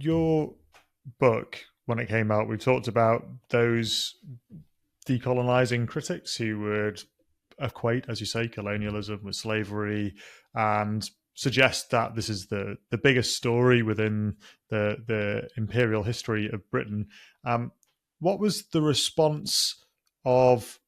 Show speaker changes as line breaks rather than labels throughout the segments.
your book, when it came out, we talked about those decolonizing critics who would equate, as you say, colonialism with slavery and suggest that this is the biggest story within the imperial history of Britain. What was the response of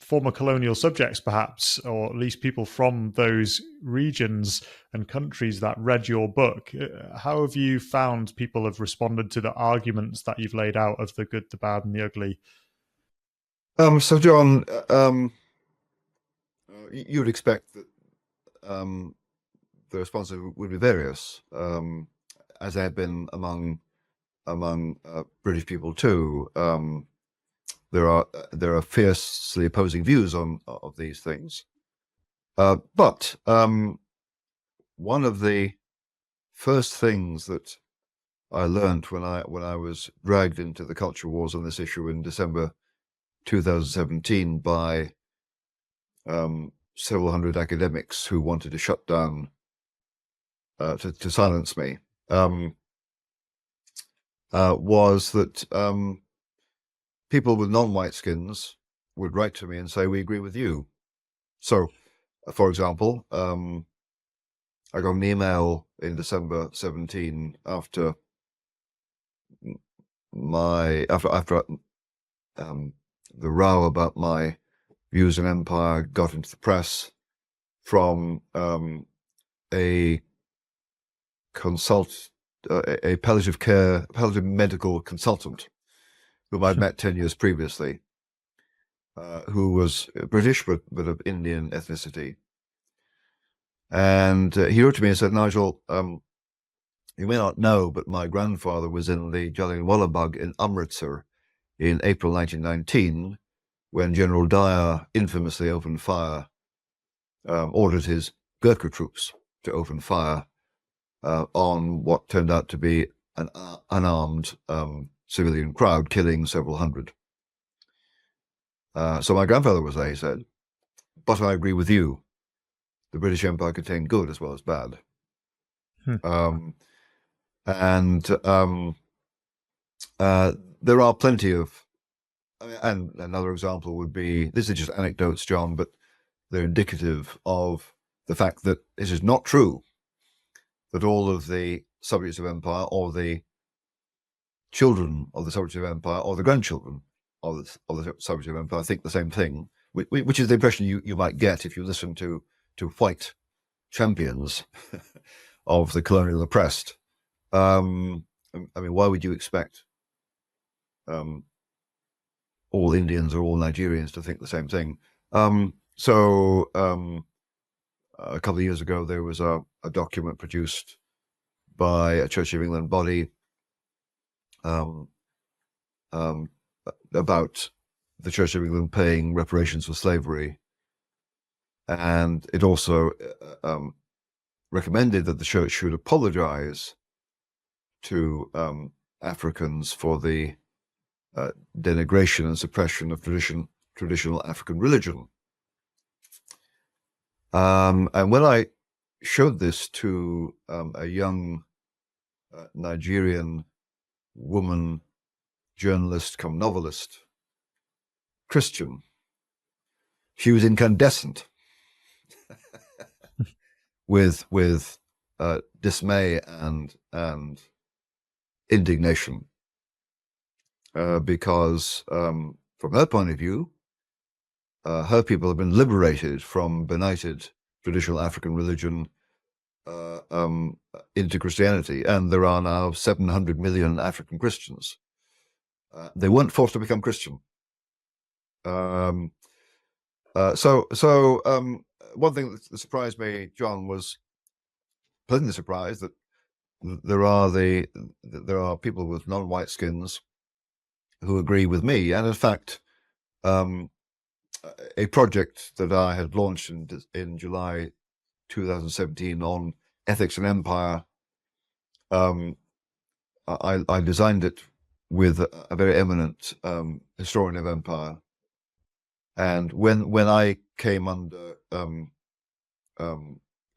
former colonial subjects, perhaps, or at least people from those regions and countries that read your book? How have you found people have responded to the arguments that you've laid out of the good, the bad, and the ugly?
So John, you'd expect that the responses would be various, as they have been among British people too. There are fiercely opposing views of these things, but one of the first things that I learned when I was dragged into the culture wars on this issue in December 2017 by several hundred academics who wanted to shut down, to silence me, was that people with non-white skins would write to me and say, we agree with you. So, for example, I got an email in December 17 after the row about my views on empire got into the press, from a palliative medical consultant whom I'd met 10 years previously, who was British but of Indian ethnicity. And he wrote to me and said, Nigel, you may not know, but my grandfather was in the Jallianwala Bagh in Amritsar in April 1919, when General Dyer infamously opened fire, ordered his Gurkha troops to open fire on what turned out to be an unarmed civilian crowd, killing several hundred. So my grandfather was there, he said, but I agree with you. The British Empire contained good as well as bad. There are plenty of, and another example would be, this is just anecdotes, John, but they're indicative of the fact that this is not true, that all of the subjects of empire, or the children of the subjects of empire, or the grandchildren of the subjects of empire think the same thing, which is the impression you might get if you listen to white champions of the colonial oppressed. I mean, why would you expect all Indians or all Nigerians to think the same thing? A couple of years ago, there was a document produced by a Church of England body about the Church of England paying reparations for slavery. And it also recommended that the church should apologize to Africans for the denigration and suppression of traditional African religion. And when I showed this to a young Nigerian woman, journalist come novelist, Christian, she was incandescent with dismay and indignation, because from her point of view, her people have been liberated from benighted traditional African religion into Christianity, and there are now 700 million African Christians. They weren't forced to become Christian. One thing that surprised me, John, was pleasantly surprised that there are people with non-white skins who agree with me, and in fact, a project that I had launched in July 2017 on ethics and empire, I designed it with a very eminent historian of empire, and when I came under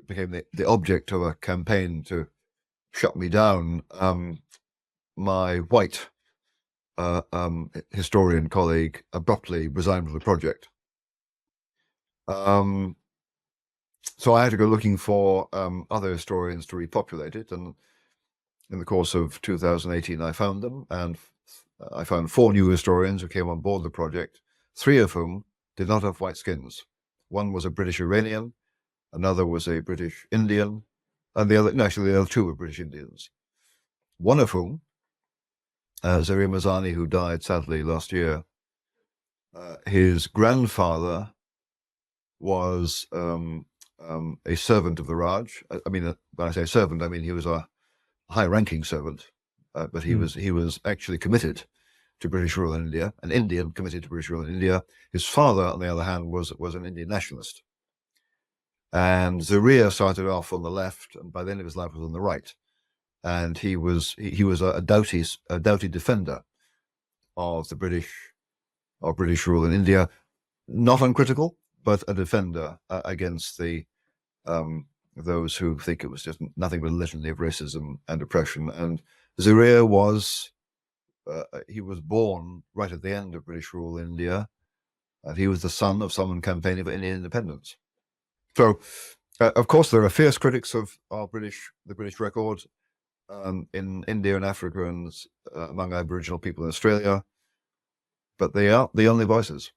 became the object of a campaign to shut me down, my white historian colleague abruptly resigned from the project. So I had to go looking for other historians to repopulate it, and in the course of 2018, I found them, and I found 4 new historians who came on board the project, 3 of whom did not have white skins. One was a British Iranian, another was a British Indian, and the other 2 were British Indians. One of whom, Zarir Mazani, who died sadly last year, his grandfather was a servant of the Raj. I mean, when I say servant, I mean he was a high-ranking servant, but he was actually committed to British rule in India, an Indian committed to British rule in India. His father, on the other hand, was an Indian nationalist. And Zarir started off on the left, and by the end of his life was on the right. And he was a doughty defender of the British rule in India, not uncritical, but a defender against those who think it was just nothing but a litany of racism and oppression. And Zarir was born right at the end of British rule in India, and he was the son of someone campaigning for Indian independence. So, of course, there are fierce critics of the British record in India and Africa and among Aboriginal people in Australia, but they are the only voices.